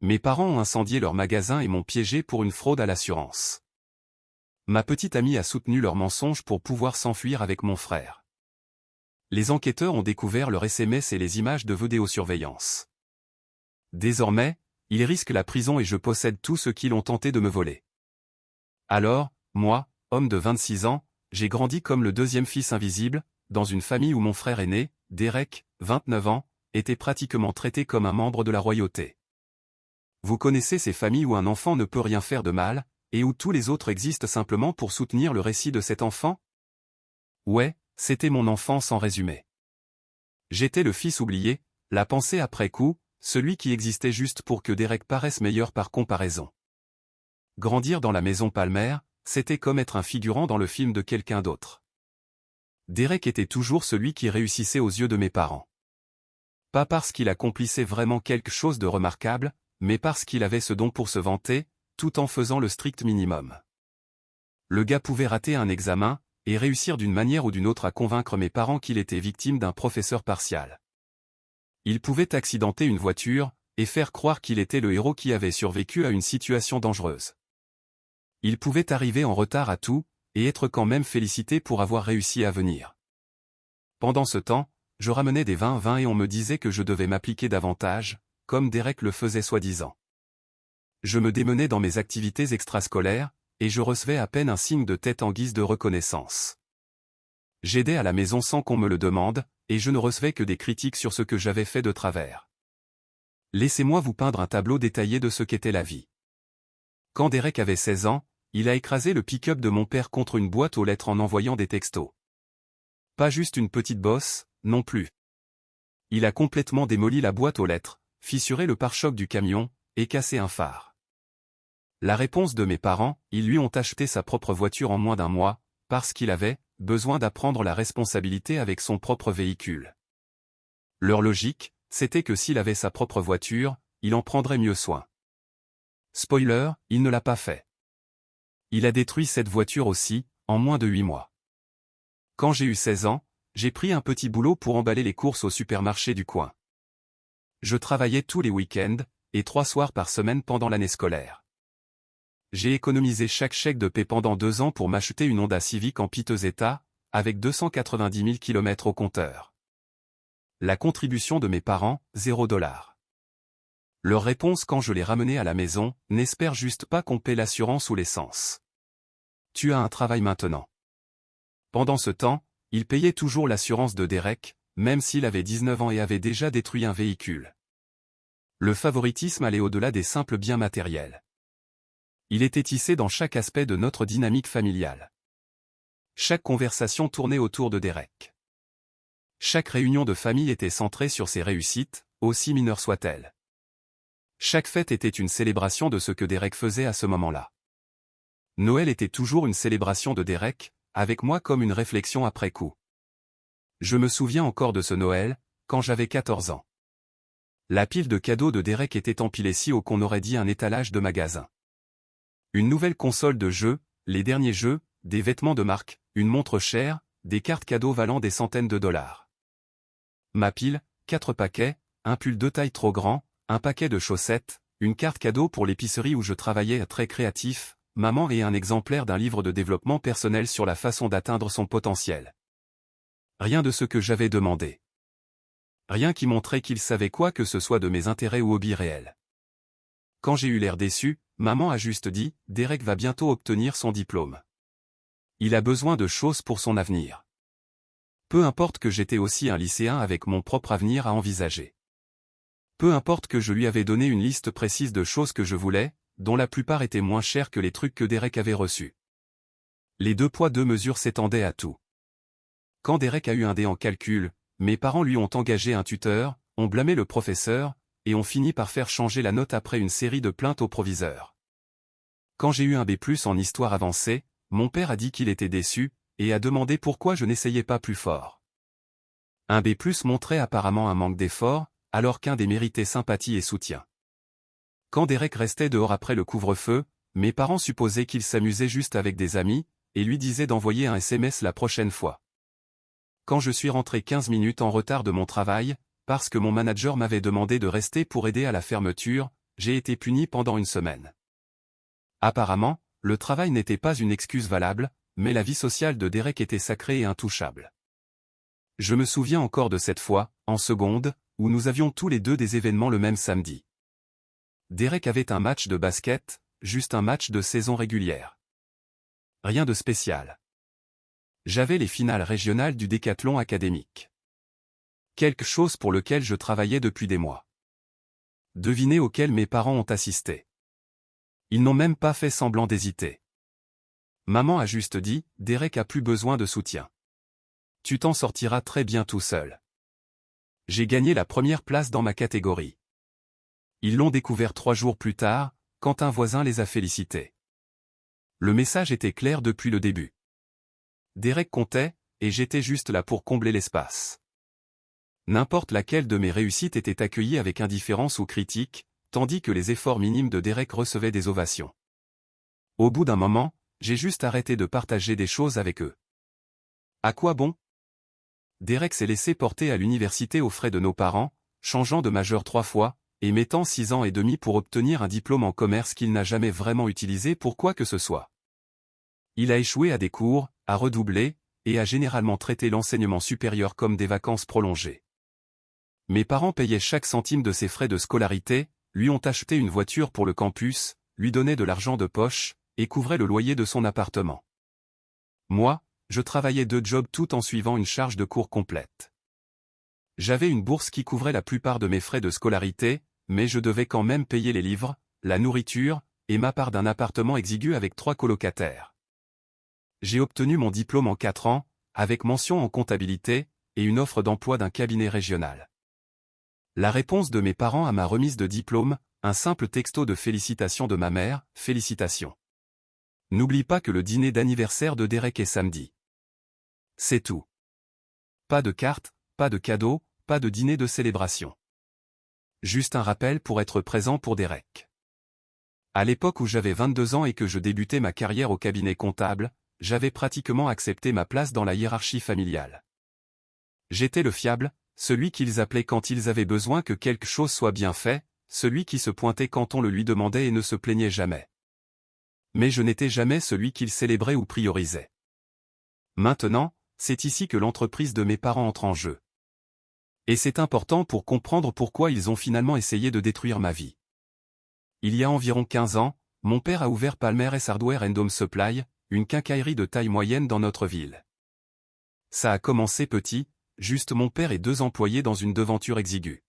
Mes parents ont incendié leur magasin et m'ont piégé pour une fraude à l'assurance. Ma petite amie a soutenu leur mensonge pour pouvoir s'enfuir avec mon frère. Les enquêteurs ont découvert leurs SMS et les images de vidéosurveillance. Désormais, ils risquent la prison et je possède tous ceux qui l'ont tenté de me voler. Alors, moi, homme de 26 ans, j'ai grandi comme le deuxième fils invisible, dans une famille où mon frère aîné, Derek, 29 ans, était pratiquement traité comme un membre de la royauté. Vous connaissez ces familles où un enfant ne peut rien faire de mal, et où tous les autres existent simplement pour soutenir le récit de cet enfant? Ouais, c'était mon enfance en résumé. J'étais le fils oublié, la pensée après coup, celui qui existait juste pour que Derek paraisse meilleur par comparaison. Grandir dans la maison Palmer, c'était comme être un figurant dans le film de quelqu'un d'autre. Derek était toujours celui qui réussissait aux yeux de mes parents. Pas parce qu'il accomplissait vraiment quelque chose de remarquable, mais parce qu'il avait ce don pour se vanter, tout en faisant le strict minimum. Le gars pouvait rater un examen, et réussir d'une manière ou d'une autre à convaincre mes parents qu'il était victime d'un professeur partial. Il pouvait accidenter une voiture, et faire croire qu'il était le héros qui avait survécu à une situation dangereuse. Il pouvait arriver en retard à tout, et être quand même félicité pour avoir réussi à venir. Pendant ce temps, je ramenais des 20-20 et on me disait que je devais m'appliquer davantage, comme Derek le faisait soi-disant. Je me démenais dans mes activités extrascolaires, et je recevais à peine un signe de tête en guise de reconnaissance. J'aidais à la maison sans qu'on me le demande, et je ne recevais que des critiques sur ce que j'avais fait de travers. Laissez-moi vous peindre un tableau détaillé de ce qu'était la vie. Quand Derek avait 16 ans, il a écrasé le pick-up de mon père contre une boîte aux lettres en envoyant des textos. Pas juste une petite bosse, non plus. Il a complètement démoli la boîte aux lettres, fissuré le pare-choc du camion, et cassé un phare. La réponse de mes parents, ils lui ont acheté sa propre voiture en moins d'un mois, parce qu'il avait besoin d'apprendre la responsabilité avec son propre véhicule. Leur logique, c'était que s'il avait sa propre voiture, il en prendrait mieux soin. Spoiler, il ne l'a pas fait. Il a détruit cette voiture aussi, en moins de 8 mois. Quand j'ai eu 16 ans, j'ai pris un petit boulot pour emballer les courses au supermarché du coin. Je travaillais tous les week-ends, et 3 soirs par semaine pendant l'année scolaire. J'ai économisé chaque chèque de paie pendant 2 ans pour m'acheter une Honda Civic en piteux état, avec 290 000 km au compteur. La contribution de mes parents, $0. Leur réponse quand je les ramenais à la maison, n'espère juste pas qu'on paie l'assurance ou l'essence. Tu as un travail maintenant. Pendant ce temps, ils payaient toujours l'assurance de Derek, même s'il avait 19 ans et avait déjà détruit un véhicule. Le favoritisme allait au-delà des simples biens matériels. Il était tissé dans chaque aspect de notre dynamique familiale. Chaque conversation tournait autour de Derek. Chaque réunion de famille était centrée sur ses réussites, aussi mineures soient-elles. Chaque fête était une célébration de ce que Derek faisait à ce moment-là. Noël était toujours une célébration de Derek, avec moi comme une réflexion après coup. Je me souviens encore de ce Noël, quand j'avais 14 ans. La pile de cadeaux de Derek était empilée si haut qu'on aurait dit un étalage de magasin. Une nouvelle console de jeux, les derniers jeux, des vêtements de marque, une montre chère, des cartes cadeaux valant des centaines de dollars. Ma pile, 4 paquets, un pull de taille trop grand, un paquet de chaussettes, une carte cadeau pour l'épicerie où je travaillais très créatif, maman et un exemplaire d'un livre de développement personnel sur la façon d'atteindre son potentiel. Rien de ce que j'avais demandé. Rien qui montrait qu'il savait quoi que ce soit de mes intérêts ou hobbies réels. Quand j'ai eu l'air déçu, maman a juste dit, Derek va bientôt obtenir son diplôme. Il a besoin de choses pour son avenir. Peu importe que j'étais aussi un lycéen avec mon propre avenir à envisager. Peu importe que je lui avais donné une liste précise de choses que je voulais, dont la plupart étaient moins chères que les trucs que Derek avait reçus. Les 2 poids 2 mesures s'étendaient à tout. Quand Derek a eu un D en calcul, mes parents lui ont engagé un tuteur, ont blâmé le professeur, et ont fini par faire changer la note après une série de plaintes au proviseur. Quand j'ai eu un B+ en histoire avancée, mon père a dit qu'il était déçu, et a demandé pourquoi je n'essayais pas plus fort. Un B+ montrait apparemment un manque d'effort, alors qu'un D méritait sympathie et soutien. Quand Derek restait dehors après le couvre-feu, mes parents supposaient qu'il s'amusait juste avec des amis, et lui disaient d'envoyer un SMS la prochaine fois. Quand je suis rentré 15 minutes en retard de mon travail, parce que mon manager m'avait demandé de rester pour aider à la fermeture, j'ai été puni pendant une semaine. Apparemment, le travail n'était pas une excuse valable, mais la vie sociale de Derek était sacrée et intouchable. Je me souviens encore de cette fois, en seconde, où nous avions tous les deux des événements le même samedi. Derek avait un match de basket, juste un match de saison régulière. Rien de spécial. J'avais les finales régionales du décathlon académique. Quelque chose pour lequel je travaillais depuis des mois. Devinez auquel mes parents ont assisté. Ils n'ont même pas fait semblant d'hésiter. Maman a juste dit, Derek a plus besoin de soutien. Tu t'en sortiras très bien tout seul. J'ai gagné la première place dans ma catégorie. Ils l'ont découvert 3 jours plus tard, quand un voisin les a félicités. Le message était clair depuis le début. Derek comptait, et j'étais juste là pour combler l'espace. N'importe laquelle de mes réussites était accueillie avec indifférence ou critique, tandis que les efforts minimes de Derek recevaient des ovations. Au bout d'un moment, j'ai juste arrêté de partager des choses avec eux. À quoi bon? Derek s'est laissé porter à l'université aux frais de nos parents, changeant de majeur 3 fois, et mettant 6 ans et demi pour obtenir un diplôme en commerce qu'il n'a jamais vraiment utilisé pour quoi que ce soit. Il a échoué à des cours, a redoublé, et a généralement traité l'enseignement supérieur comme des vacances prolongées. Mes parents payaient chaque centime de ses frais de scolarité, lui ont acheté une voiture pour le campus, lui donnaient de l'argent de poche, et couvraient le loyer de son appartement. Moi, je travaillais 2 jobs tout en suivant une charge de cours complète. J'avais une bourse qui couvrait la plupart de mes frais de scolarité, mais je devais quand même payer les livres, la nourriture, et ma part d'un appartement exigu avec 3 colocataires. J'ai obtenu mon diplôme en 4 ans, avec mention en comptabilité, et une offre d'emploi d'un cabinet régional. La réponse de mes parents à ma remise de diplôme, un simple texto de félicitations de ma mère, félicitations. N'oublie pas que le dîner d'anniversaire de Derek est samedi. C'est tout. Pas de carte, pas de cadeau, pas de dîner de célébration. Juste un rappel pour être présent pour Derek. À l'époque où j'avais 22 ans et que je débutais ma carrière au cabinet comptable, j'avais pratiquement accepté ma place dans la hiérarchie familiale. J'étais le fiable, celui qu'ils appelaient quand ils avaient besoin que quelque chose soit bien fait, celui qui se pointait quand on le lui demandait et ne se plaignait jamais. Mais je n'étais jamais celui qu'ils célébraient ou priorisaient. Maintenant, c'est ici que l'entreprise de mes parents entre en jeu. Et c'est important pour comprendre pourquoi ils ont finalement essayé de détruire ma vie. Il y a environ 15 ans, mon père a ouvert Palmer & Hardware & Home Supply, une quincaillerie de taille moyenne dans notre ville. Ça a commencé petit, juste mon père et 2 employés dans une devanture exiguë.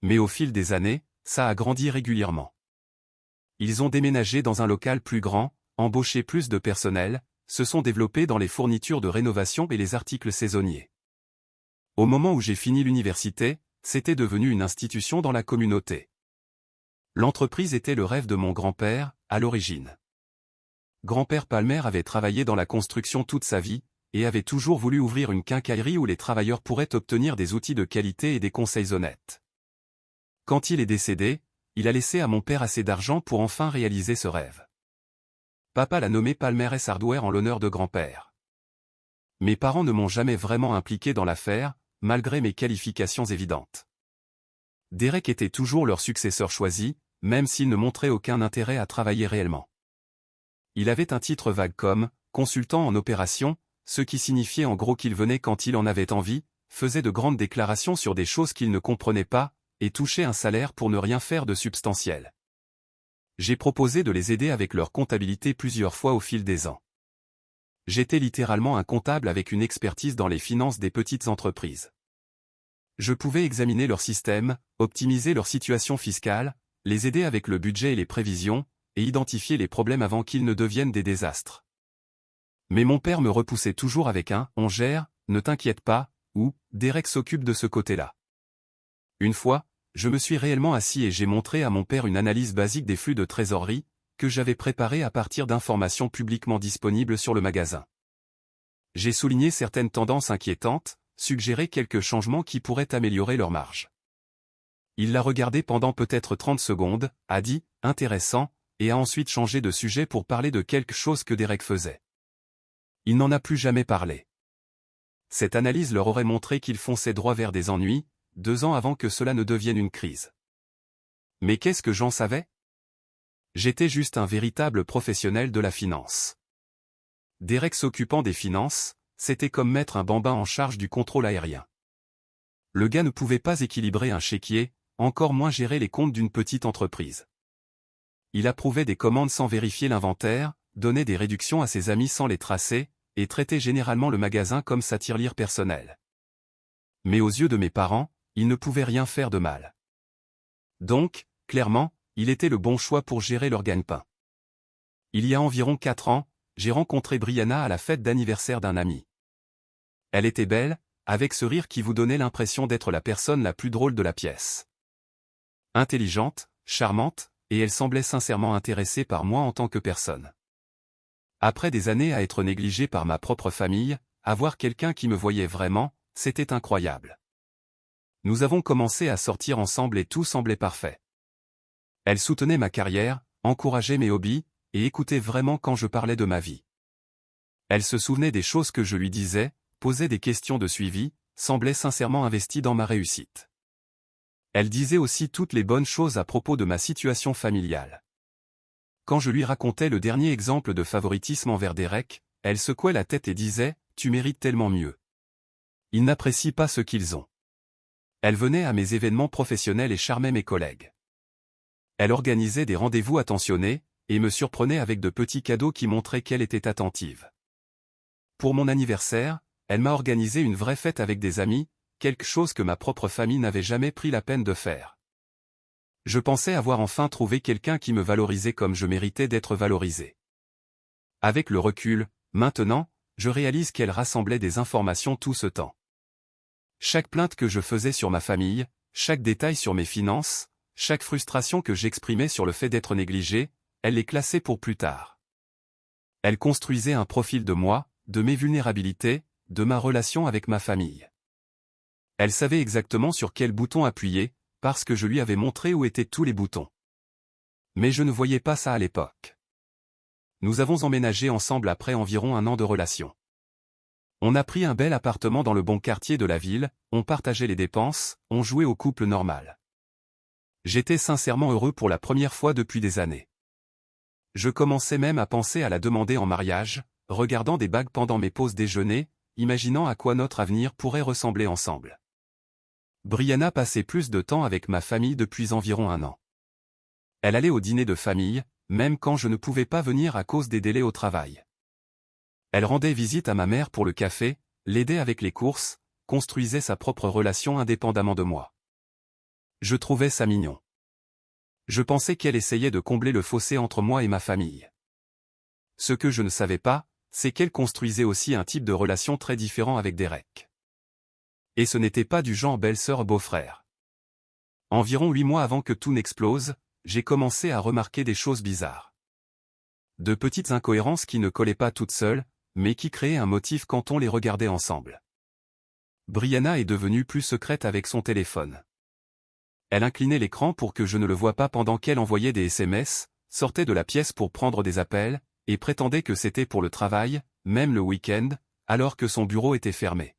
Mais au fil des années, ça a grandi régulièrement. Ils ont déménagé dans un local plus grand, embauché plus de personnel, se sont développés dans les fournitures de rénovation et les articles saisonniers. Au moment où j'ai fini l'université, c'était devenu une institution dans la communauté. L'entreprise était le rêve de mon grand-père, à l'origine. Grand-père Palmer avait travaillé dans la construction toute sa vie, et avait toujours voulu ouvrir une quincaillerie où les travailleurs pourraient obtenir des outils de qualité et des conseils honnêtes. Quand il est décédé, il a laissé à mon père assez d'argent pour enfin réaliser ce rêve. Papa l'a nommé Palmer & Hardware en l'honneur de grand-père. Mes parents ne m'ont jamais vraiment impliqué dans l'affaire, malgré mes qualifications évidentes. Derek était toujours leur successeur choisi, même s'il ne montrait aucun intérêt à travailler réellement. Il avait un titre vague comme « consultant en opération », ce qui signifiait en gros qu'il venait quand il en avait envie, faisait de grandes déclarations sur des choses qu'il ne comprenait pas, et touchait un salaire pour ne rien faire de substantiel. J'ai proposé de les aider avec leur comptabilité plusieurs fois au fil des ans. J'étais littéralement un comptable avec une expertise dans les finances des petites entreprises. Je pouvais examiner leur système, optimiser leur situation fiscale, les aider avec le budget et les prévisions, et identifier les problèmes avant qu'ils ne deviennent des désastres. Mais mon père me repoussait toujours avec un « on gère, ne t'inquiète pas » ou « Derek s'occupe de ce côté-là ». Une fois, je me suis réellement assis et j'ai montré à mon père une analyse basique des flux de trésorerie, que j'avais préparée à partir d'informations publiquement disponibles sur le magasin. J'ai souligné certaines tendances inquiétantes, suggéré quelques changements qui pourraient améliorer leur marge. Il l'a regardé pendant peut-être 30 secondes, a dit « intéressant », et a ensuite changé de sujet pour parler de quelque chose que Derek faisait. Il n'en a plus jamais parlé. Cette analyse leur aurait montré qu'ils fonçaient droit vers des ennuis, 2 ans avant que cela ne devienne une crise. Mais qu'est-ce que j'en savais? J'étais juste un véritable professionnel de la finance. Derek s'occupant des finances, c'était comme mettre un bambin en charge du contrôle aérien. Le gars ne pouvait pas équilibrer un chéquier, encore moins gérer les comptes d'une petite entreprise. Il approuvait des commandes sans vérifier l'inventaire, donnait des réductions à ses amis sans les tracer, et traitait généralement le magasin comme sa tirelire personnelle. Mais aux yeux de mes parents, il ne pouvait rien faire de mal. Donc, clairement, il était le bon choix pour gérer leur gagne-pain. Il y a environ 4 ans, j'ai rencontré Brianna à la fête d'anniversaire d'un ami. Elle était belle, avec ce rire qui vous donnait l'impression d'être la personne la plus drôle de la pièce. Intelligente, charmante, et elle semblait sincèrement intéressée par moi en tant que personne. Après des années à être négligée par ma propre famille, avoir quelqu'un qui me voyait vraiment, c'était incroyable. Nous avons commencé à sortir ensemble et tout semblait parfait. Elle soutenait ma carrière, encourageait mes hobbies, et écoutait vraiment quand je parlais de ma vie. Elle se souvenait des choses que je lui disais, posait des questions de suivi, semblait sincèrement investie dans ma réussite. Elle disait aussi toutes les bonnes choses à propos de ma situation familiale. Quand je lui racontais le dernier exemple de favoritisme envers Derek, elle secouait la tête et disait « Tu mérites tellement mieux. Ils n'apprécient pas ce qu'ils ont. » Elle venait à mes événements professionnels et charmait mes collègues. Elle organisait des rendez-vous attentionnés, et me surprenait avec de petits cadeaux qui montraient qu'elle était attentive. Pour mon anniversaire, elle m'a organisé une vraie fête avec des amis, quelque chose que ma propre famille n'avait jamais pris la peine de faire. Je pensais avoir enfin trouvé quelqu'un qui me valorisait comme je méritais d'être valorisé. Avec le recul, maintenant, je réalise qu'elle rassemblait des informations tout ce temps. Chaque plainte que je faisais sur ma famille, chaque détail sur mes finances, chaque frustration que j'exprimais sur le fait d'être négligé, elle les classait pour plus tard. Elle construisait un profil de moi, de mes vulnérabilités, de ma relation avec ma famille. Elle savait exactement sur quel bouton appuyer, parce que je lui avais montré où étaient tous les boutons. Mais je ne voyais pas ça à l'époque. Nous avons emménagé ensemble après environ 1 an de relation. On a pris un bel appartement dans le bon quartier de la ville, on partageait les dépenses, on jouait au couple normal. J'étais sincèrement heureux pour la première fois depuis des années. Je commençais même à penser à la demander en mariage, regardant des bagues pendant mes pauses déjeuner, imaginant à quoi notre avenir pourrait ressembler ensemble. Brianna passait plus de temps avec ma famille depuis environ 1 an. Elle allait au dîner de famille, même quand je ne pouvais pas venir à cause des délais au travail. Elle rendait visite à ma mère pour le café, l'aidait avec les courses, construisait sa propre relation indépendamment de moi. Je trouvais ça mignon. Je pensais qu'elle essayait de combler le fossé entre moi et ma famille. Ce que je ne savais pas, c'est qu'elle construisait aussi un type de relation très différent avec Derek. Et ce n'était pas du genre belle-sœur-beau-frère. Environ 8 mois avant que tout n'explose, j'ai commencé à remarquer des choses bizarres. De petites incohérences qui ne collaient pas toutes seules, mais qui créaient un motif quand on les regardait ensemble. Brianna est devenue plus secrète avec son téléphone. Elle inclinait l'écran pour que je ne le voie pas pendant qu'elle envoyait des SMS, sortait de la pièce pour prendre des appels, et prétendait que c'était pour le travail, même le week-end, alors que son bureau était fermé.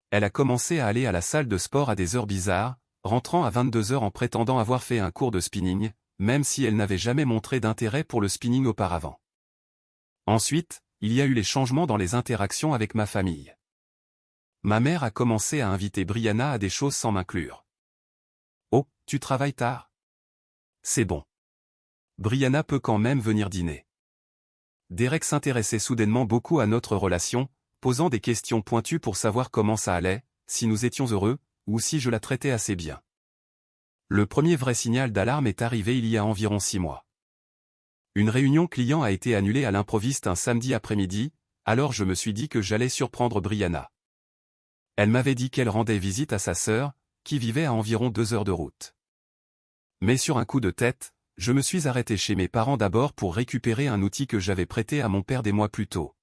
Elle a commencé à aller à la salle de sport à des heures bizarres, rentrant à 22 heures en prétendant avoir fait un cours de spinning, même si elle n'avait jamais montré d'intérêt pour le spinning auparavant. Ensuite, il y a eu les changements dans les interactions avec ma famille. Ma mère a commencé à inviter Brianna à des choses sans m'inclure. « Oh, tu travailles tard ? C'est bon. Brianna peut quand même venir dîner. » Derek s'intéressait soudainement beaucoup à notre relation, posant des questions pointues pour savoir comment ça allait, si nous étions heureux, ou si je la traitais assez bien. Le premier vrai signal d'alarme est arrivé il y a environ 6 mois. Une réunion client a été annulée à l'improviste un samedi après-midi, alors je me suis dit que j'allais surprendre Brianna. Elle m'avait dit qu'elle rendait visite à sa sœur, qui vivait à environ 2 heures de route. Mais sur un coup de tête, je me suis arrêté chez mes parents d'abord pour récupérer un outil que j'avais prêté à mon père des mois plus tôt.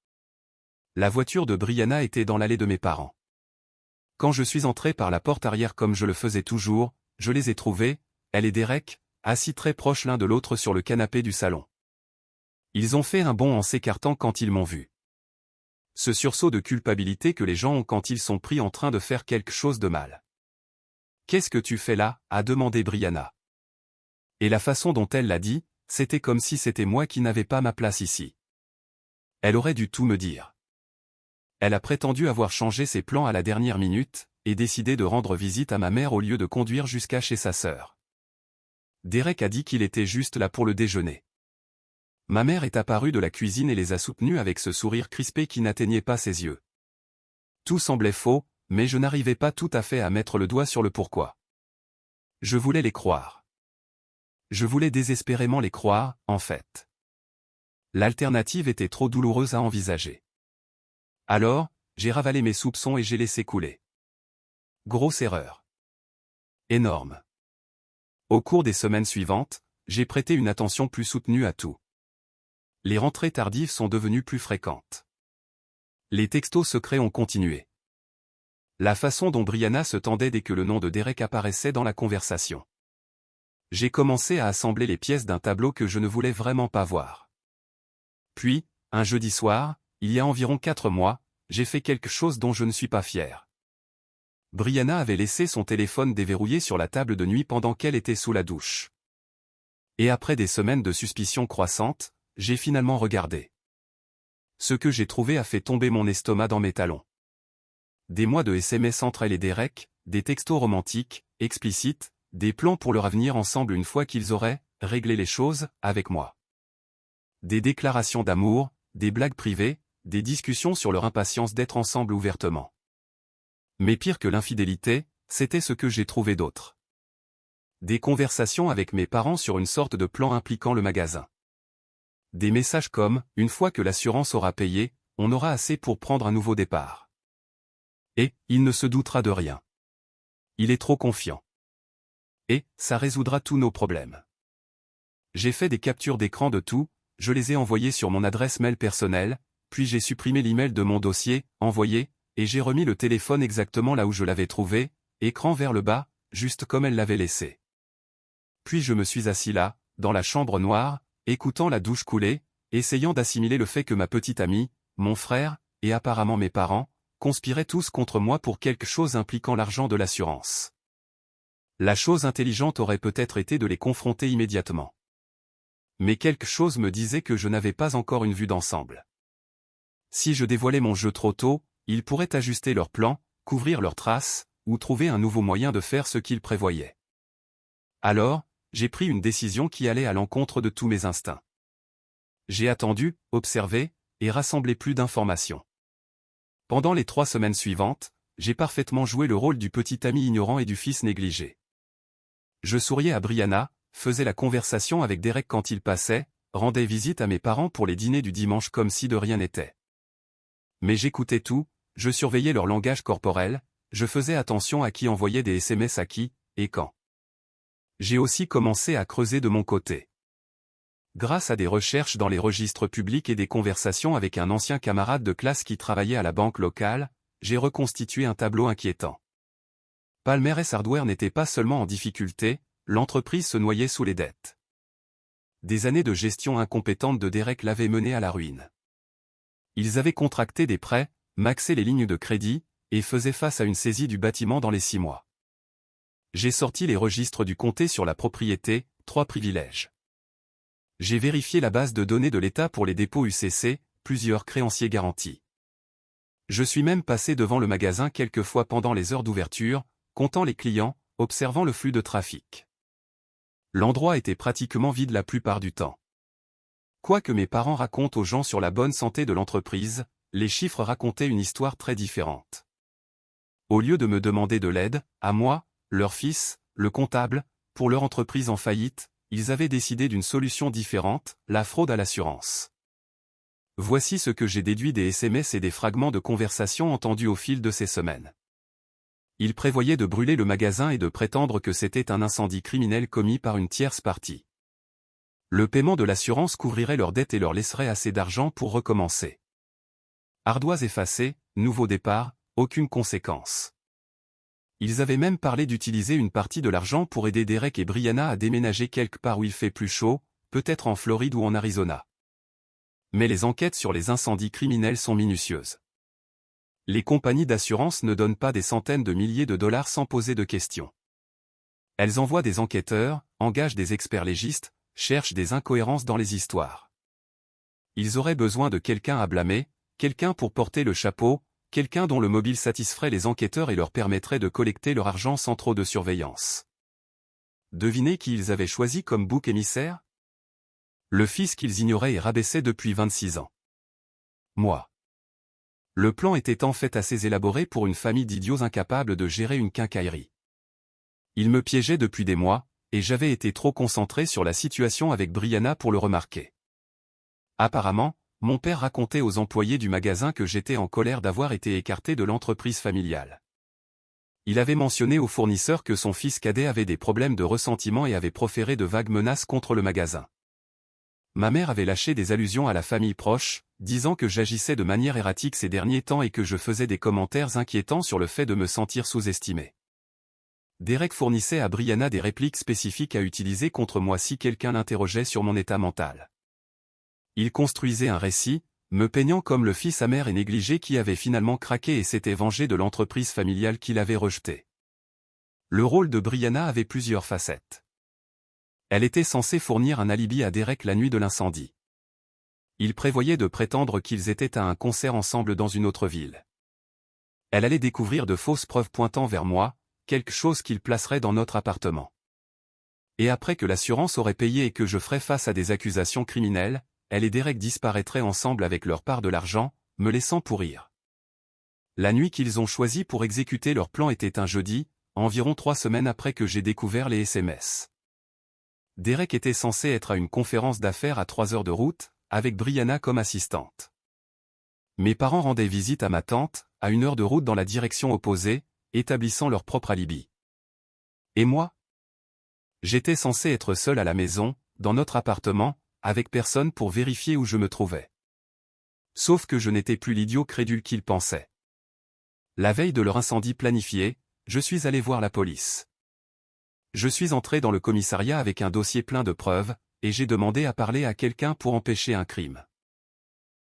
La voiture de Brianna était dans l'allée de mes parents. Quand je suis entré par la porte arrière comme je le faisais toujours, je les ai trouvés, elle et Derek, assis très proches l'un de l'autre sur le canapé du salon. Ils ont fait un bond en s'écartant quand ils m'ont vu. Ce sursaut de culpabilité que les gens ont quand ils sont pris en train de faire quelque chose de mal. « Qu'est-ce que tu fais là ?» a demandé Brianna. Et la façon dont elle l'a dit, c'était comme si c'était moi qui n'avais pas ma place ici. Elle aurait dû tout me dire. Elle a prétendu avoir changé ses plans à la dernière minute, et décidé de rendre visite à ma mère au lieu de conduire jusqu'à chez sa sœur. Derek a dit qu'il était juste là pour le déjeuner. Ma mère est apparue de la cuisine et les a soutenus avec ce sourire crispé qui n'atteignait pas ses yeux. Tout semblait faux, mais je n'arrivais pas tout à fait à mettre le doigt sur le pourquoi. Je voulais les croire. Je voulais désespérément les croire, en fait. L'alternative était trop douloureuse à envisager. Alors, j'ai ravalé mes soupçons et j'ai laissé couler. Grosse erreur. Énorme. Au cours des semaines suivantes, j'ai prêté une attention plus soutenue à tout. Les rentrées tardives sont devenues plus fréquentes. Les textos secrets ont continué. La façon dont Brianna se tendait dès que le nom de Derek apparaissait dans la conversation. J'ai commencé à assembler les pièces d'un tableau que je ne voulais vraiment pas voir. Puis, un jeudi soir, il y a environ 4 mois, j'ai fait quelque chose dont je ne suis pas fier. Brianna avait laissé son téléphone déverrouillé sur la table de nuit pendant qu'elle était sous la douche. Et après des semaines de suspicion croissante, j'ai finalement regardé. Ce que j'ai trouvé a fait tomber mon estomac dans mes talons. Des mois de SMS entre elle et Derek, des textos romantiques, explicites, des plans pour leur avenir ensemble une fois qu'ils auraient réglé les choses avec moi. Des déclarations d'amour, des blagues privées, des discussions sur leur impatience d'être ensemble ouvertement. Mais pire que l'infidélité, c'était ce que j'ai trouvé d'autre. Des conversations avec mes parents sur une sorte de plan impliquant le magasin. Des messages comme « Une fois que l'assurance aura payé, on aura assez pour prendre un nouveau départ. » Et « Il ne se doutera de rien. Il est trop confiant. » Et « Ça résoudra tous nos problèmes. » J'ai fait des captures d'écran de tout, je les ai envoyées sur mon adresse mail personnelle, puis j'ai supprimé l'email de mon dossier, envoyé, et j'ai remis le téléphone exactement là où je l'avais trouvé, écran vers le bas, juste comme elle l'avait laissé. Puis je me suis assis là, dans la chambre noire, écoutant la douche couler, essayant d'assimiler le fait que ma petite amie, mon frère, et apparemment mes parents, conspiraient tous contre moi pour quelque chose impliquant l'argent de l'assurance. La chose intelligente aurait peut-être été de les confronter immédiatement. Mais quelque chose me disait que je n'avais pas encore une vue d'ensemble. Si je dévoilais mon jeu trop tôt, ils pourraient ajuster leur plan, couvrir leurs traces, ou trouver un nouveau moyen de faire ce qu'ils prévoyaient. Alors, j'ai pris une décision qui allait à l'encontre de tous mes instincts. J'ai attendu, observé, et rassemblé plus d'informations. Pendant les 3 semaines suivantes, j'ai parfaitement joué le rôle du petit ami ignorant et du fils négligé. Je souriais à Brianna, faisais la conversation avec Derek quand il passait, rendais visite à mes parents pour les dîners du dimanche comme si de rien n'était. Mais j'écoutais tout, je surveillais leur langage corporel, je faisais attention à qui envoyait des SMS à qui, et quand. J'ai aussi commencé à creuser de mon côté. Grâce à des recherches dans les registres publics et des conversations avec un ancien camarade de classe qui travaillait à la banque locale, j'ai reconstitué un tableau inquiétant. Palmer & Hardware n'était pas seulement en difficulté, l'entreprise se noyait sous les dettes. Des années de gestion incompétente de Derek l'avaient mené à la ruine. Ils avaient contracté des prêts, maxé les lignes de crédit, et faisaient face à une saisie du bâtiment dans les 6 mois. J'ai sorti les registres du comté sur la propriété, 3 privilèges. J'ai vérifié la base de données de l'État pour les dépôts UCC, plusieurs créanciers garantis. Je suis même passé devant le magasin quelques fois pendant les heures d'ouverture, comptant les clients, observant le flux de trafic. L'endroit était pratiquement vide la plupart du temps. Quoi que mes parents racontent aux gens sur la bonne santé de l'entreprise, les chiffres racontaient une histoire très différente. Au lieu de me demander de l'aide, à moi, leur fils, le comptable, pour leur entreprise en faillite, ils avaient décidé d'une solution différente, la fraude à l'assurance. Voici ce que j'ai déduit des SMS et des fragments de conversation entendus au fil de ces semaines. Ils prévoyaient de brûler le magasin et de prétendre que c'était un incendie criminel commis par une tierce partie. Le paiement de l'assurance couvrirait leurs dettes et leur laisserait assez d'argent pour recommencer. Ardoise effacée, nouveau départ, aucune conséquence. Ils avaient même parlé d'utiliser une partie de l'argent pour aider Derek et Brianna à déménager quelque part où il fait plus chaud, peut-être en Floride ou en Arizona. Mais les enquêtes sur les incendies criminels sont minutieuses. Les compagnies d'assurance ne donnent pas des centaines de milliers de dollars sans poser de questions. Elles envoient des enquêteurs, engagent des experts légistes, cherchent des incohérences dans les histoires. Ils auraient besoin de quelqu'un à blâmer, quelqu'un pour porter le chapeau, quelqu'un dont le mobile satisferait les enquêteurs et leur permettrait de collecter leur argent sans trop de surveillance. Devinez qui ils avaient choisi comme bouc émissaire? Le fils qu'ils ignoraient et rabaissaient depuis 26 ans. Moi. Le plan était en fait assez élaboré pour une famille d'idiots incapables de gérer une quincaillerie. Ils me piégeaient depuis des mois, et j'avais été trop concentré sur la situation avec Brianna pour le remarquer. Apparemment, mon père racontait aux employés du magasin que j'étais en colère d'avoir été écarté de l'entreprise familiale. Il avait mentionné au fournisseur que son fils cadet avait des problèmes de ressentiment et avait proféré de vagues menaces contre le magasin. Ma mère avait lâché des allusions à la famille proche, disant que j'agissais de manière erratique ces derniers temps et que je faisais des commentaires inquiétants sur le fait de me sentir sous-estimé. Derek fournissait à Brianna des répliques spécifiques à utiliser contre moi si quelqu'un l'interrogeait sur mon état mental. Il construisait un récit, me peignant comme le fils amer et négligé qui avait finalement craqué et s'était vengé de l'entreprise familiale qu'il avait rejetée. Le rôle de Brianna avait plusieurs facettes. Elle était censée fournir un alibi à Derek la nuit de l'incendie. Il prévoyait de prétendre qu'ils étaient à un concert ensemble dans une autre ville. Elle allait découvrir de fausses preuves pointant vers moi, quelque chose qu'il placerait dans notre appartement. Et après que l'assurance aurait payé et que je ferais face à des accusations criminelles, elle et Derek disparaîtraient ensemble avec leur part de l'argent, me laissant pourrir. La nuit qu'ils ont choisie pour exécuter leur plan était un jeudi, environ 3 semaines après que j'ai découvert les SMS. Derek était censé être à une conférence d'affaires à 3 heures de route, avec Brianna comme assistante. Mes parents rendaient visite à ma tante, à 1 heure de route dans la direction opposée, établissant leur propre alibi. Et moi? J'étais censé être seul à la maison, dans notre appartement, avec personne pour vérifier où je me trouvais. Sauf que je n'étais plus l'idiot crédule qu'ils pensaient. La veille de leur incendie planifié, je suis allé voir la police. Je suis entré dans le commissariat avec un dossier plein de preuves, et j'ai demandé à parler à quelqu'un pour empêcher un crime.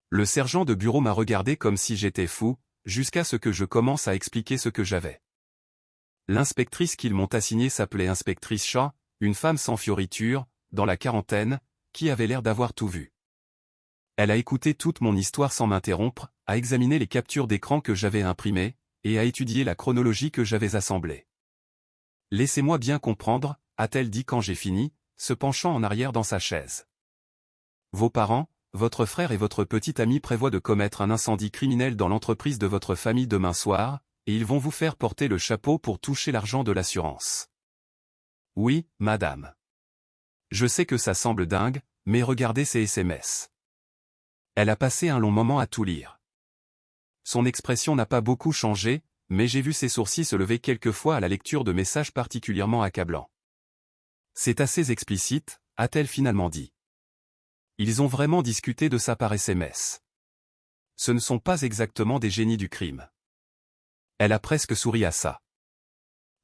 Le sergent de bureau m'a regardé comme si j'étais fou, jusqu'à ce que je commence à expliquer ce que j'avais. L'inspectrice qu'ils m'ont assignée s'appelait inspectrice Shaw, une femme sans fioriture, dans la quarantaine, qui avait l'air d'avoir tout vu. Elle a écouté toute mon histoire sans m'interrompre, a examiné les captures d'écran que j'avais imprimées, et a étudié la chronologie que j'avais assemblée. Laissez-moi bien comprendre, a-t-elle dit quand j'ai fini, se penchant en arrière dans sa chaise. Vos parents, votre frère et votre petite amie prévoient de commettre un incendie criminel dans l'entreprise de votre famille demain soir, et ils vont vous faire porter le chapeau pour toucher l'argent de l'assurance. Oui, madame. Je sais que ça semble dingue, mais regardez ces SMS. Elle a passé un long moment à tout lire. Son expression n'a pas beaucoup changé, mais j'ai vu ses sourcils se lever quelquefois à la lecture de messages particulièrement accablants. C'est assez explicite, a-t-elle finalement dit. Ils ont vraiment discuté de ça par SMS. Ce ne sont pas exactement des génies du crime. Elle a presque souri à ça.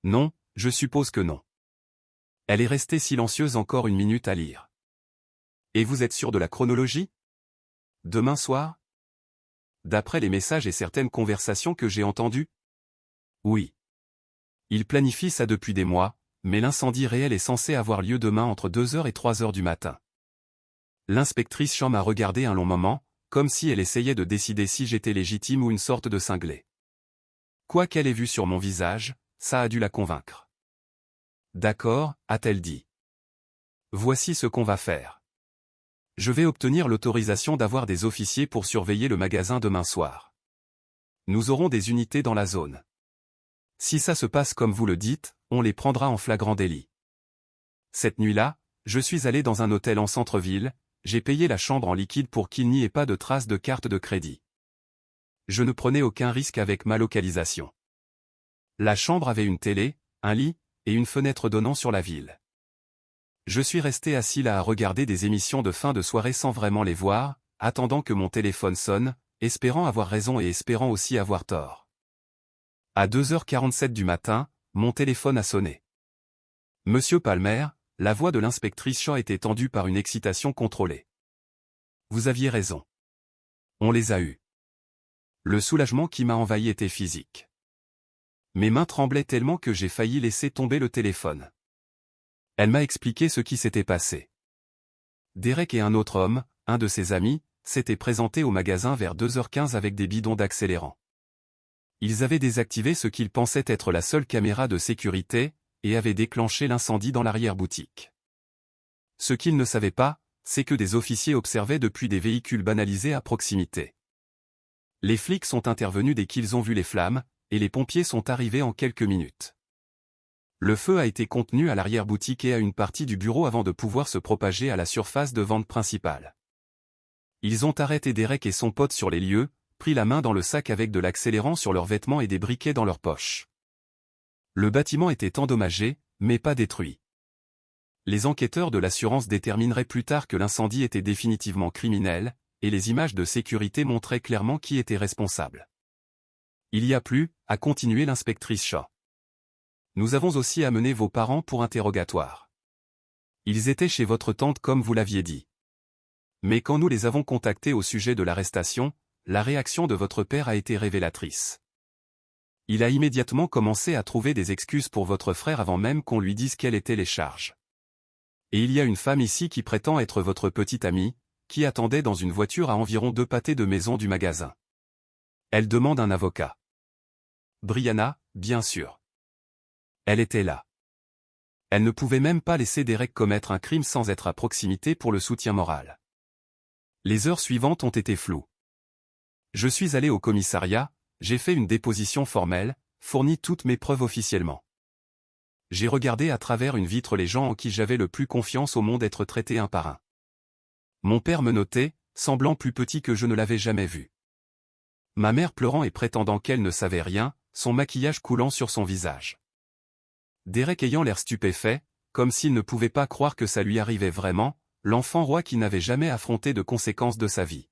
Non, je suppose que non. Elle est restée silencieuse encore 1 minute à lire. Et vous êtes sûr de la chronologie? Demain soir? D'après les messages et certaines conversations que j'ai entendues? Oui. Il planifie ça depuis des mois, mais l'incendie réel est censé avoir lieu demain entre 2 heures et 3 heures du matin. L'inspectrice Shaw m'a regardé un long moment, comme si elle essayait de décider si j'étais légitime ou une sorte de cinglé. Quoi qu'elle ait vu sur mon visage, ça a dû la convaincre. D'accord, a-t-elle dit. Voici ce qu'on va faire. Je vais obtenir l'autorisation d'avoir des officiers pour surveiller le magasin demain soir. Nous aurons des unités dans la zone. Si ça se passe comme vous le dites, on les prendra en flagrant délit. Cette nuit-là, je suis allé dans un hôtel en centre-ville, j'ai payé la chambre en liquide pour qu'il n'y ait pas de traces de carte de crédit. Je ne prenais aucun risque avec ma localisation. La chambre avait une télé, un lit, et une fenêtre donnant sur la ville. Je suis resté assis là à regarder des émissions de fin de soirée sans vraiment les voir, attendant que mon téléphone sonne, espérant avoir raison et espérant aussi avoir tort. À 2h47 du matin, mon téléphone a sonné. Monsieur Palmer, la voix de l'inspectrice Shaw était tendue par une excitation contrôlée. Vous aviez raison. On les a eus. Le soulagement qui m'a envahi était physique. Mes mains tremblaient tellement que j'ai failli laisser tomber le téléphone. Elle m'a expliqué ce qui s'était passé. Derek et un autre homme, un de ses amis, s'étaient présentés au magasin vers 2h15 avec des bidons d'accélérant. Ils avaient désactivé ce qu'ils pensaient être la seule caméra de sécurité, et avaient déclenché l'incendie dans l'arrière-boutique. Ce qu'ils ne savaient pas, c'est que des officiers observaient depuis des véhicules banalisés à proximité. Les flics sont intervenus dès qu'ils ont vu les flammes, et les pompiers sont arrivés en quelques minutes. Le feu a été contenu à l'arrière-boutique et à une partie du bureau avant de pouvoir se propager à la surface de vente principale. Ils ont arrêté Derek et son pote sur les lieux, pris la main dans le sac avec de l'accélérant sur leurs vêtements et des briquets dans leurs poches. Le bâtiment était endommagé, mais pas détruit. Les enquêteurs de l'assurance détermineraient plus tard que l'incendie était définitivement criminel, et les images de sécurité montraient clairement qui était responsable. Il y a plus, a continué l'inspectrice Shaw. Nous avons aussi amené vos parents pour interrogatoire. Ils étaient chez votre tante comme vous l'aviez dit. Mais quand nous les avons contactés au sujet de l'arrestation, la réaction de votre père a été révélatrice. Il a immédiatement commencé à trouver des excuses pour votre frère avant même qu'on lui dise quelles étaient les charges. Et il y a une femme ici qui prétend être votre petite amie, qui attendait dans une voiture à environ 2 pâtés de maison du magasin. Elle demande un avocat. Brianna, bien sûr. Elle était là. Elle ne pouvait même pas laisser Derek commettre un crime sans être à proximité pour le soutien moral. Les heures suivantes ont été floues. Je suis allé au commissariat, j'ai fait une déposition formelle, fourni toutes mes preuves officiellement. J'ai regardé à travers une vitre les gens en qui j'avais le plus confiance au monde être traités un par un. Mon père me notait, semblant plus petit que je ne l'avais jamais vu. Ma mère pleurant et prétendant qu'elle ne savait rien, son maquillage coulant sur son visage. Derek ayant l'air stupéfait, comme s'il ne pouvait pas croire que ça lui arrivait vraiment, l'enfant roi qui n'avait jamais affronté de conséquences de sa vie.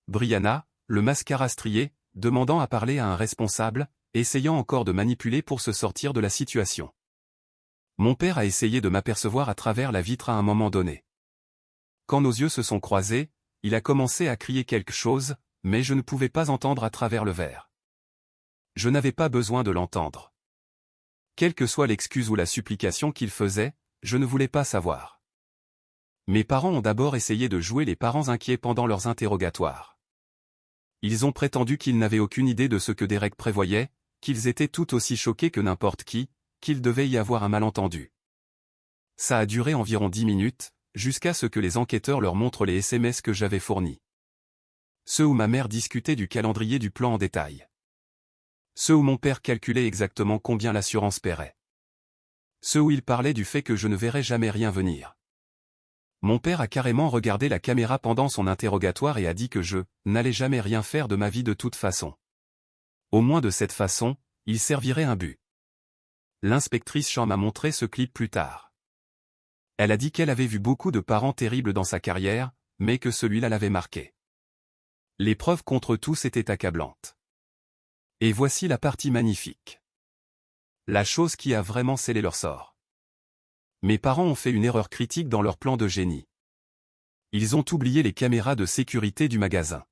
Brianna, le mascara strié, demandant à parler à un responsable, essayant encore de manipuler pour se sortir de la situation. Mon père a essayé de m'apercevoir à travers la vitre à un moment donné. Quand nos yeux se sont croisés, il a commencé à crier quelque chose, mais je ne pouvais pas entendre à travers le verre. Je n'avais pas besoin de l'entendre. Quelle que soit l'excuse ou la supplication qu'il faisait, je ne voulais pas savoir. Mes parents ont d'abord essayé de jouer les parents inquiets pendant leurs interrogatoires. Ils ont prétendu qu'ils n'avaient aucune idée de ce que Derek prévoyait, qu'ils étaient tout aussi choqués que n'importe qui, qu'il devait y avoir un malentendu. Ça a duré environ 10 minutes, jusqu'à ce que les enquêteurs leur montrent les SMS que j'avais fournis. Ceux où ma mère discutait du calendrier du plan en détail. Ceux où mon père calculait exactement combien l'assurance paierait. Ceux où il parlait du fait que je ne verrais jamais rien venir. Mon père a carrément regardé la caméra pendant son interrogatoire et a dit que je n'allais jamais rien faire de ma vie de toute façon. Au moins de cette façon, il servirait un but. L'inspectrice Shaw m'a montré ce clip plus tard. Elle a dit qu'elle avait vu beaucoup de parents terribles dans sa carrière, mais que celui-là l'avait marqué. Les preuves contre tous étaient accablantes. Et voici la partie magnifique. La chose qui a vraiment scellé leur sort. Mes parents ont fait une erreur critique dans leur plan de génie. Ils ont oublié les caméras de sécurité du magasin.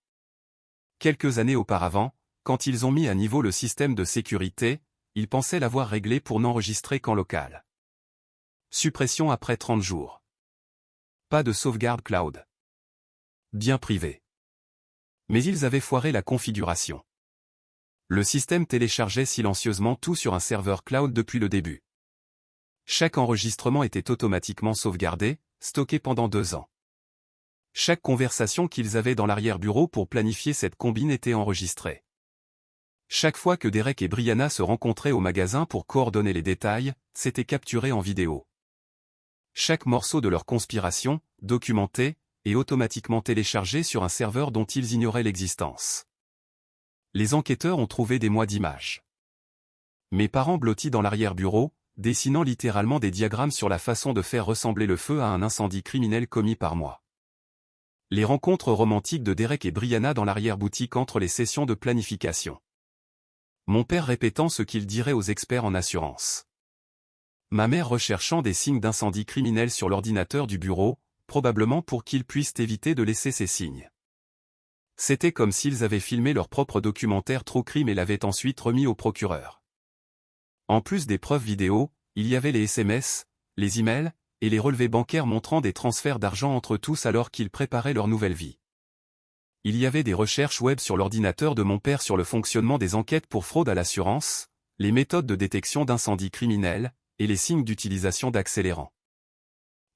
Quelques années auparavant, quand ils ont mis à niveau le système de sécurité, ils pensaient l'avoir réglé pour n'enregistrer qu'en local. Suppression après 30 jours. Pas de sauvegarde cloud. Bien privé. Mais ils avaient foiré la configuration. Le système téléchargeait silencieusement tout sur un serveur cloud depuis le début. Chaque enregistrement était automatiquement sauvegardé, stocké pendant 2 ans. Chaque conversation qu'ils avaient dans l'arrière-bureau pour planifier cette combine était enregistrée. Chaque fois que Derek et Brianna se rencontraient au magasin pour coordonner les détails, c'était capturé en vidéo. Chaque morceau de leur conspiration, documenté, et automatiquement téléchargé sur un serveur dont ils ignoraient l'existence. Les enquêteurs ont trouvé des mois d'images. Mes parents blottis dans l'arrière-bureau, dessinant littéralement des diagrammes sur la façon de faire ressembler le feu à un incendie criminel commis par moi. Les rencontres romantiques de Derek et Brianna dans l'arrière-boutique entre les sessions de planification. Mon père répétant ce qu'il dirait aux experts en assurance. Ma mère recherchant des signes d'incendie criminel sur l'ordinateur du bureau, probablement pour qu'ils puissent éviter de laisser ces signes. C'était comme s'ils avaient filmé leur propre documentaire True Crime et l'avaient ensuite remis au procureur. En plus des preuves vidéo, il y avait les SMS, les emails, et les relevés bancaires montrant des transferts d'argent entre tous alors qu'ils préparaient leur nouvelle vie. Il y avait des recherches web sur l'ordinateur de mon père sur le fonctionnement des enquêtes pour fraude à l'assurance, les méthodes de détection d'incendies criminels, et les signes d'utilisation d'accélérants.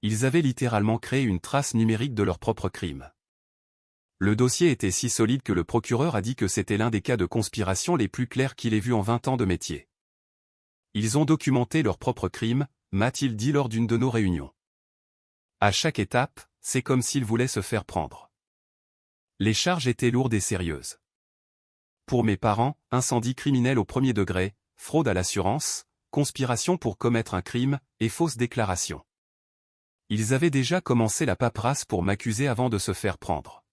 Ils avaient littéralement créé une trace numérique de leur propre crime. Le dossier était si solide que le procureur a dit que c'était l'un des cas de conspiration les plus clairs qu'il ait vu en 20 ans de métier. Ils ont documenté leur propre crime, m'a-t-il dit lors d'une de nos réunions. À chaque étape, c'est comme s'ils voulaient se faire prendre. Les charges étaient lourdes et sérieuses. Pour mes parents, incendie criminel au premier degré, fraude à l'assurance, conspiration pour commettre un crime, et fausse déclaration. Ils avaient déjà commencé la paperasse pour m'accuser avant de se faire prendre.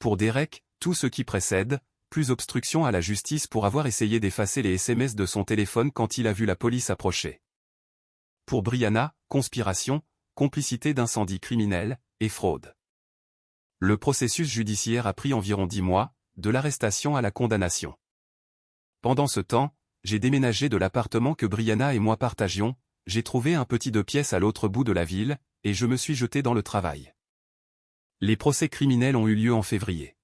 Pour Derek, tout ce qui précède, plus obstruction à la justice pour avoir essayé d'effacer les SMS de son téléphone quand il a vu la police approcher. Pour Brianna, conspiration, complicité d'incendie criminel, et fraude. Le processus judiciaire a pris environ 10 mois, de l'arrestation à la condamnation. Pendant ce temps, j'ai déménagé de l'appartement que Brianna et moi partagions, j'ai trouvé un petit 2 pièces à l'autre bout de la ville, et je me suis jeté dans le travail. Les procès criminels ont eu lieu en février.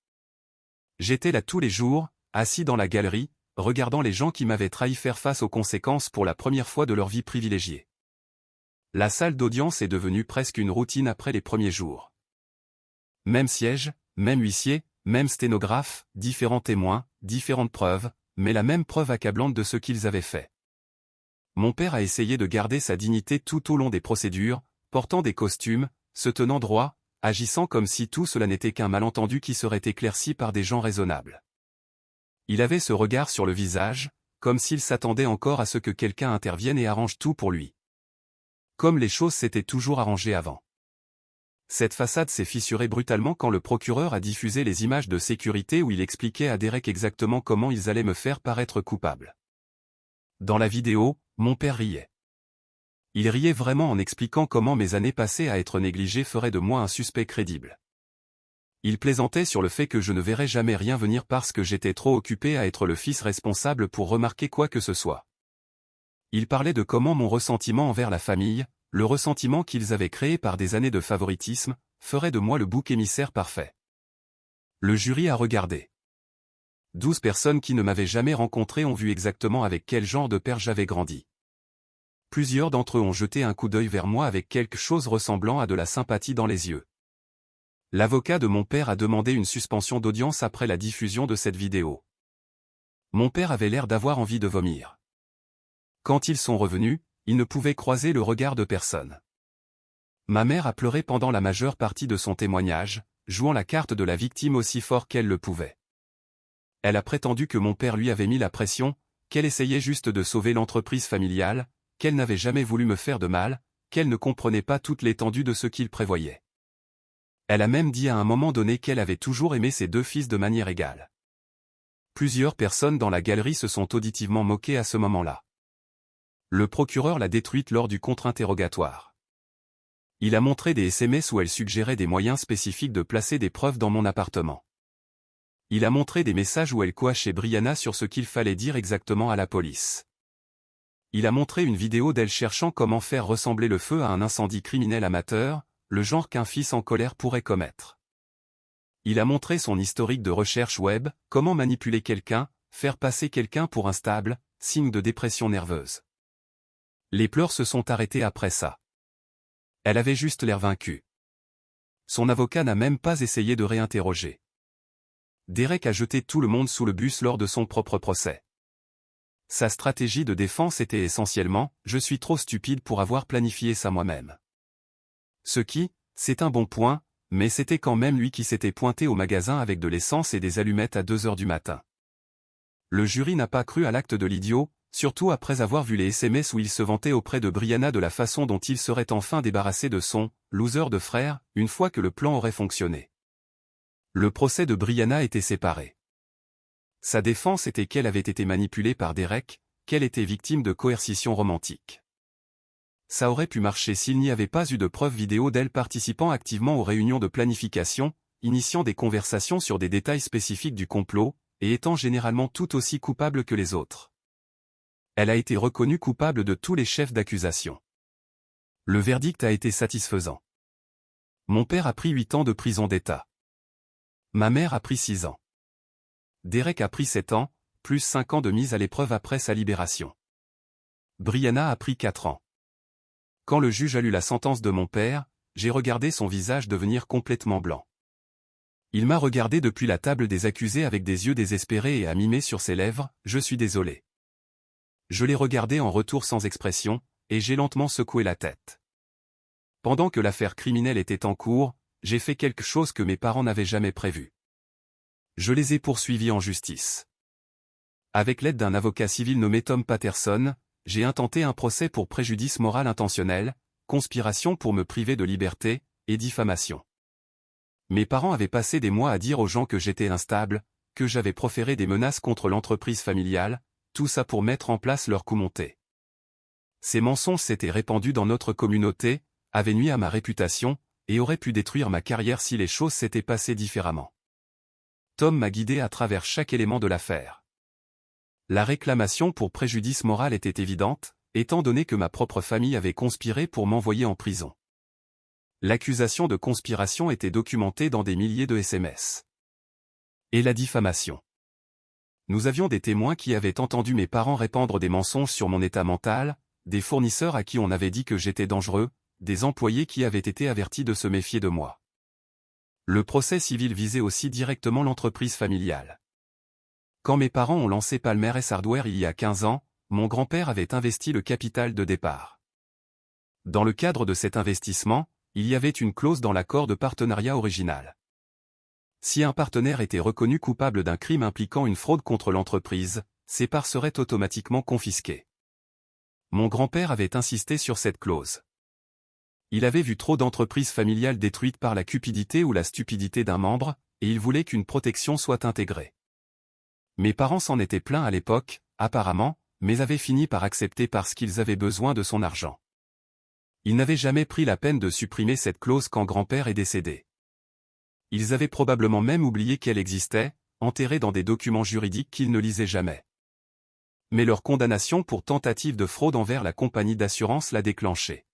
J'étais là tous les jours, assis dans la galerie, regardant les gens qui m'avaient trahi faire face aux conséquences pour la première fois de leur vie privilégiée. La salle d'audience est devenue presque une routine après les premiers jours. Même siège, même huissier, même sténographe, différents témoins, différentes preuves, mais la même preuve accablante de ce qu'ils avaient fait. Mon père a essayé de garder sa dignité tout au long des procédures, portant des costumes, se tenant droit, agissant comme si tout cela n'était qu'un malentendu qui serait éclairci par des gens raisonnables. Il avait ce regard sur le visage, comme s'il s'attendait encore à ce que quelqu'un intervienne et arrange tout pour lui. Comme les choses s'étaient toujours arrangées avant. Cette façade s'est fissurée brutalement quand le procureur a diffusé les images de sécurité où il expliquait à Derek exactement comment ils allaient me faire paraître coupable. Dans la vidéo, mon père riait. Il riait vraiment en expliquant comment mes années passées à être négligé feraient de moi un suspect crédible. Il plaisantait sur le fait que je ne verrais jamais rien venir parce que j'étais trop occupé à être le fils responsable pour remarquer quoi que ce soit. Il parlait de comment mon ressentiment envers la famille, le ressentiment qu'ils avaient créé par des années de favoritisme, ferait de moi le bouc émissaire parfait. Le jury a regardé. 12 personnes qui ne m'avaient jamais rencontré ont vu exactement avec quel genre de père j'avais grandi. Plusieurs d'entre eux ont jeté un coup d'œil vers moi avec quelque chose ressemblant à de la sympathie dans les yeux. L'avocat de mon père a demandé une suspension d'audience après la diffusion de cette vidéo. Mon père avait l'air d'avoir envie de vomir. Quand ils sont revenus, ils ne pouvaient croiser le regard de personne. Ma mère a pleuré pendant la majeure partie de son témoignage, jouant la carte de la victime aussi fort qu'elle le pouvait. Elle a prétendu que mon père lui avait mis la pression, qu'elle essayait juste de sauver l'entreprise familiale, qu'elle n'avait jamais voulu me faire de mal, qu'elle ne comprenait pas toute l'étendue de ce qu'il prévoyait. Elle a même dit à un moment donné qu'elle avait toujours aimé ses 2 fils de manière égale. Plusieurs personnes dans la galerie se sont auditivement moquées à ce moment-là. Le procureur l'a détruite lors du contre-interrogatoire. Il a montré des SMS où elle suggérait des moyens spécifiques de placer des preuves dans mon appartement. Il a montré des messages où elle coachait Brianna sur ce qu'il fallait dire exactement à la police. Il a montré une vidéo d'elle cherchant comment faire ressembler le feu à un incendie criminel amateur, le genre qu'un fils en colère pourrait commettre. Il a montré son historique de recherche web, comment manipuler quelqu'un, faire passer quelqu'un pour instable, signe de dépression nerveuse. Les pleurs se sont arrêtés après ça. Elle avait juste l'air vaincue. Son avocat n'a même pas essayé de réinterroger. Derek a jeté tout le monde sous le bus lors de son propre procès. Sa stratégie de défense était essentiellement « je suis trop stupide pour avoir planifié ça moi-même ». Ce qui, c'est un bon point, mais c'était quand même lui qui s'était pointé au magasin avec de l'essence et des allumettes à 2 heures du matin. Le jury n'a pas cru à l'acte de l'idiot, surtout après avoir vu les SMS où il se vantait auprès de Brianna de la façon dont il serait enfin débarrassé de son « loser de frère » une fois que le plan aurait fonctionné. Le procès de Brianna était séparé. Sa défense était qu'elle avait été manipulée par Derek, qu'elle était victime de coercition romantique. Ça aurait pu marcher s'il n'y avait pas eu de preuves vidéo d'elle participant activement aux réunions de planification, initiant des conversations sur des détails spécifiques du complot, et étant généralement tout aussi coupable que les autres. Elle a été reconnue coupable de tous les chefs d'accusation. Le verdict a été satisfaisant. Mon père a pris 8 ans de prison d'État. Ma mère a pris 6 ans. Derek a pris 7 ans, plus 5 ans de mise à l'épreuve après sa libération. Brianna a pris 4 ans. Quand le juge a lu la sentence de mon père, j'ai regardé son visage devenir complètement blanc. Il m'a regardé depuis la table des accusés avec des yeux désespérés et a mimé sur ses lèvres « Je suis désolé ». Je l'ai regardé en retour sans expression, et j'ai lentement secoué la tête. Pendant que l'affaire criminelle était en cours, j'ai fait quelque chose que mes parents n'avaient jamais prévu. Je les ai poursuivis en justice. Avec l'aide d'un avocat civil nommé Tom Patterson, j'ai intenté un procès pour préjudice moral intentionnel, conspiration pour me priver de liberté, et diffamation. Mes parents avaient passé des mois à dire aux gens que j'étais instable, que j'avais proféré des menaces contre l'entreprise familiale, tout ça pour mettre en place leur coup monté. Ces mensonges s'étaient répandus dans notre communauté, avaient nui à ma réputation, et auraient pu détruire ma carrière si les choses s'étaient passées différemment. Tom m'a guidé à travers chaque élément de l'affaire. La réclamation pour préjudice moral était évidente, étant donné que ma propre famille avait conspiré pour m'envoyer en prison. L'accusation de conspiration était documentée dans des milliers de SMS. Et la diffamation. Nous avions des témoins qui avaient entendu mes parents répandre des mensonges sur mon état mental, des fournisseurs à qui on avait dit que j'étais dangereux, des employés qui avaient été avertis de se méfier de moi. Le procès civil visait aussi directement l'entreprise familiale. Quand mes parents ont lancé Palmer & Hardware il y a 15 ans, mon grand-père avait investi le capital de départ. Dans le cadre de cet investissement, il y avait une clause dans l'accord de partenariat original. Si un partenaire était reconnu coupable d'un crime impliquant une fraude contre l'entreprise, ses parts seraient automatiquement confisquées. Mon grand-père avait insisté sur cette clause. Il avait vu trop d'entreprises familiales détruites par la cupidité ou la stupidité d'un membre, et il voulait qu'une protection soit intégrée. Mes parents s'en étaient plaints à l'époque, apparemment, mais avaient fini par accepter parce qu'ils avaient besoin de son argent. Ils n'avaient jamais pris la peine de supprimer cette clause quand grand-père est décédé. Ils avaient probablement même oublié qu'elle existait, enterrée dans des documents juridiques qu'ils ne lisaient jamais. Mais leur condamnation pour tentative de fraude envers la compagnie d'assurance l'a déclenchée.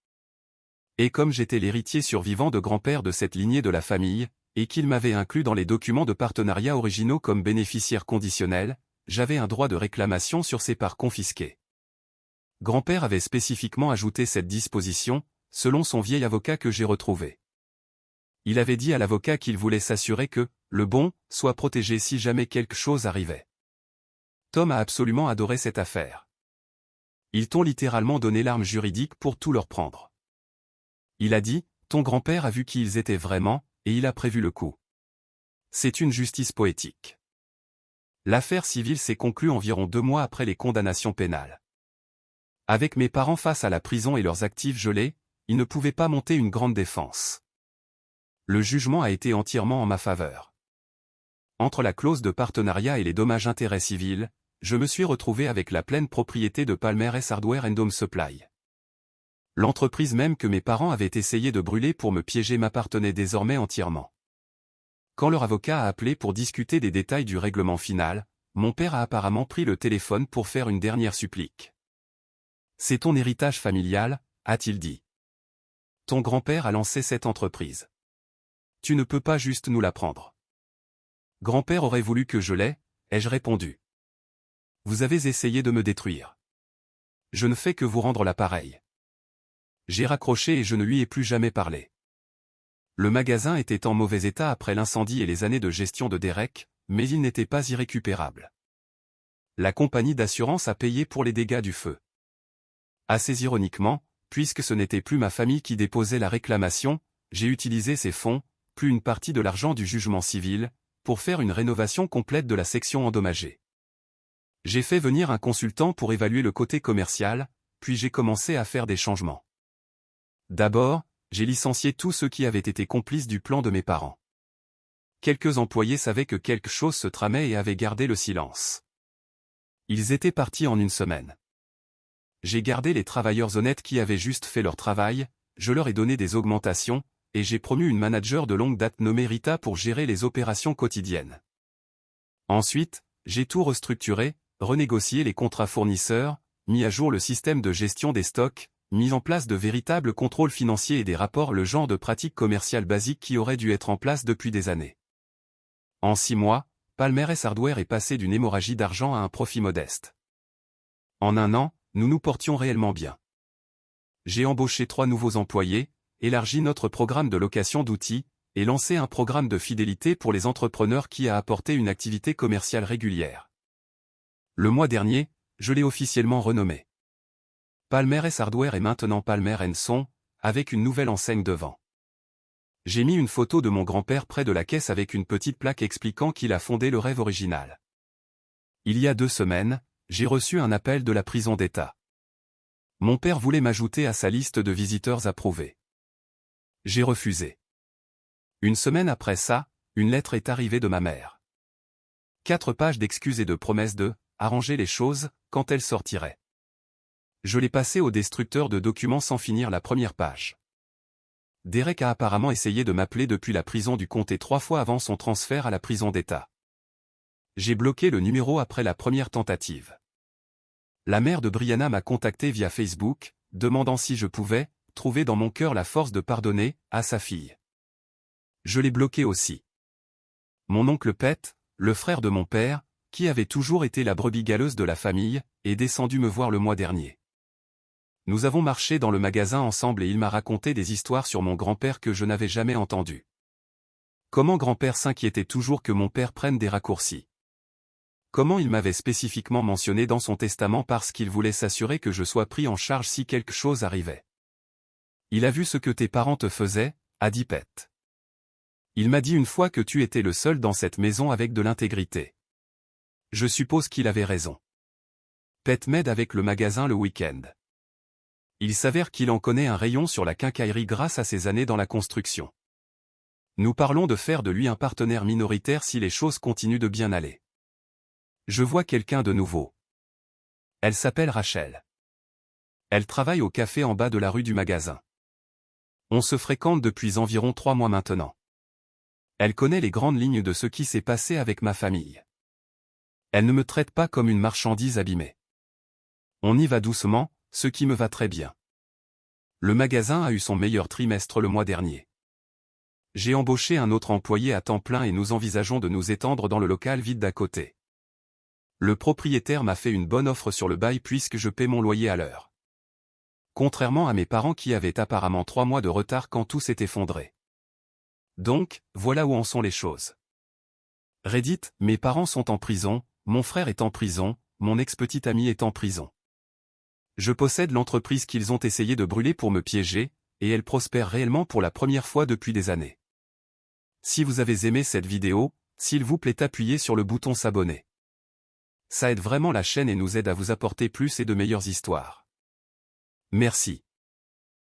Et comme j'étais l'héritier survivant de grand-père de cette lignée de la famille, et qu'il m'avait inclus dans les documents de partenariat originaux comme bénéficiaire conditionnel, j'avais un droit de réclamation sur ces parts confisquées. Grand-père avait spécifiquement ajouté cette disposition, selon son vieil avocat que j'ai retrouvé. Il avait dit à l'avocat qu'il voulait s'assurer que « le bon » soit protégé si jamais quelque chose arrivait. Tom a absolument adoré cette affaire. Ils t'ont littéralement donné l'arme juridique pour tout leur prendre. Il a dit « ton grand-père a vu qui ils étaient vraiment, et il a prévu le coup. » C'est une justice poétique. L'affaire civile s'est conclue environ 2 mois après les condamnations pénales. Avec mes parents face à la prison et leurs actifs gelés, ils ne pouvaient pas monter une grande défense. Le jugement a été entièrement en ma faveur. Entre la clause de partenariat et les dommages-intérêts civils, je me suis retrouvé avec la pleine propriété de Palmer & Hardware & Home Supply. L'entreprise même que mes parents avaient essayé de brûler pour me piéger m'appartenait désormais entièrement. Quand leur avocat a appelé pour discuter des détails du règlement final, mon père a apparemment pris le téléphone pour faire une dernière supplique. « C'est ton héritage familial », a-t-il dit. « Ton grand-père a lancé cette entreprise. Tu ne peux pas juste nous la prendre. » Grand-père aurait voulu que je l'aie, ai-je répondu. Vous avez essayé de me détruire. Je ne fais que vous rendre l'appareil. J'ai raccroché et je ne lui ai plus jamais parlé. Le magasin était en mauvais état après l'incendie et les années de gestion de Derek, mais il n'était pas irrécupérable. La compagnie d'assurance a payé pour les dégâts du feu. Assez ironiquement, puisque ce n'était plus ma famille qui déposait la réclamation, j'ai utilisé ces fonds, plus une partie de l'argent du jugement civil, pour faire une rénovation complète de la section endommagée. J'ai fait venir un consultant pour évaluer le côté commercial, puis j'ai commencé à faire des changements. D'abord, j'ai licencié tous ceux qui avaient été complices du plan de mes parents. Quelques employés savaient que quelque chose se tramait et avaient gardé le silence. Ils étaient partis en une semaine. J'ai gardé les travailleurs honnêtes qui avaient juste fait leur travail, je leur ai donné des augmentations, et j'ai promu une manager de longue date nommée Rita pour gérer les opérations quotidiennes. Ensuite, j'ai tout restructuré, renégocié les contrats fournisseurs, mis à jour le système de gestion des stocks, mis en place de véritables contrôles financiers et des rapports, le genre de pratique commerciale basique qui aurait dû être en place depuis des années. En 6 mois, Palmer & Hardware est passé d'une hémorragie d'argent à un profit modeste. En 1 an, nous nous portions réellement bien. J'ai embauché 3 nouveaux employés, élargi notre programme de location d'outils, et lancé un programme de fidélité pour les entrepreneurs qui a apporté une activité commerciale régulière. Le mois dernier, je l'ai officiellement renommé. Palmer & Hardware est maintenant Palmer & Son, avec une nouvelle enseigne devant. J'ai mis une photo de mon grand-père près de la caisse avec une petite plaque expliquant qu'il a fondé le rêve original. Il y a 2 semaines, j'ai reçu un appel de la prison d'État. Mon père voulait m'ajouter à sa liste de visiteurs approuvés. J'ai refusé. 1 semaine après ça, une lettre est arrivée de ma mère. 4 pages d'excuses et de promesses de « arranger les choses » quand elle sortirait. Je l'ai passé au destructeur de documents sans finir la première page. Derek a apparemment essayé de m'appeler depuis la prison du comté 3 fois avant son transfert à la prison d'État. J'ai bloqué le numéro après la première tentative. La mère de Brianna m'a contacté via Facebook, demandant si je pouvais trouver dans mon cœur la force de pardonner à sa fille. Je l'ai bloqué aussi. Mon oncle Pete, le frère de mon père, qui avait toujours été la brebis galeuse de la famille, est descendu me voir le mois dernier. Nous avons marché dans le magasin ensemble et il m'a raconté des histoires sur mon grand-père que je n'avais jamais entendues. Comment grand-père s'inquiétait toujours que mon père prenne des raccourcis. Comment il m'avait spécifiquement mentionné dans son testament parce qu'il voulait s'assurer que je sois pris en charge si quelque chose arrivait. Il a vu ce que tes parents te faisaient, a dit Pete. Il m'a dit une fois que tu étais le seul dans cette maison avec de l'intégrité. Je suppose qu'il avait raison. Pete m'aide avec le magasin le week-end. Il s'avère qu'il en connaît un rayon sur la quincaillerie grâce à ses années dans la construction. Nous parlons de faire de lui un partenaire minoritaire si les choses continuent de bien aller. Je vois quelqu'un de nouveau. Elle s'appelle Rachel. Elle travaille au café en bas de la rue du magasin. On se fréquente depuis environ 3 mois maintenant. Elle connaît les grandes lignes de ce qui s'est passé avec ma famille. Elle ne me traite pas comme une marchandise abîmée. On y va doucement, ce qui me va très bien. Le magasin a eu son meilleur trimestre le mois dernier. J'ai embauché un autre employé à temps plein et nous envisageons de nous étendre dans le local vide d'à côté. Le propriétaire m'a fait une bonne offre sur le bail puisque je paie mon loyer à l'heure. Contrairement à mes parents qui avaient apparemment 3 mois de retard quand tout s'est effondré. Donc, voilà où en sont les choses. Reddit, mes parents sont en prison, mon frère est en prison, mon ex-petite amie est en prison. Je possède l'entreprise qu'ils ont essayé de brûler pour me piéger, et elle prospère réellement pour la première fois depuis des années. Si vous avez aimé cette vidéo, s'il vous plaît appuyez sur le bouton s'abonner. Ça aide vraiment la chaîne et nous aide à vous apporter plus et de meilleures histoires. Merci.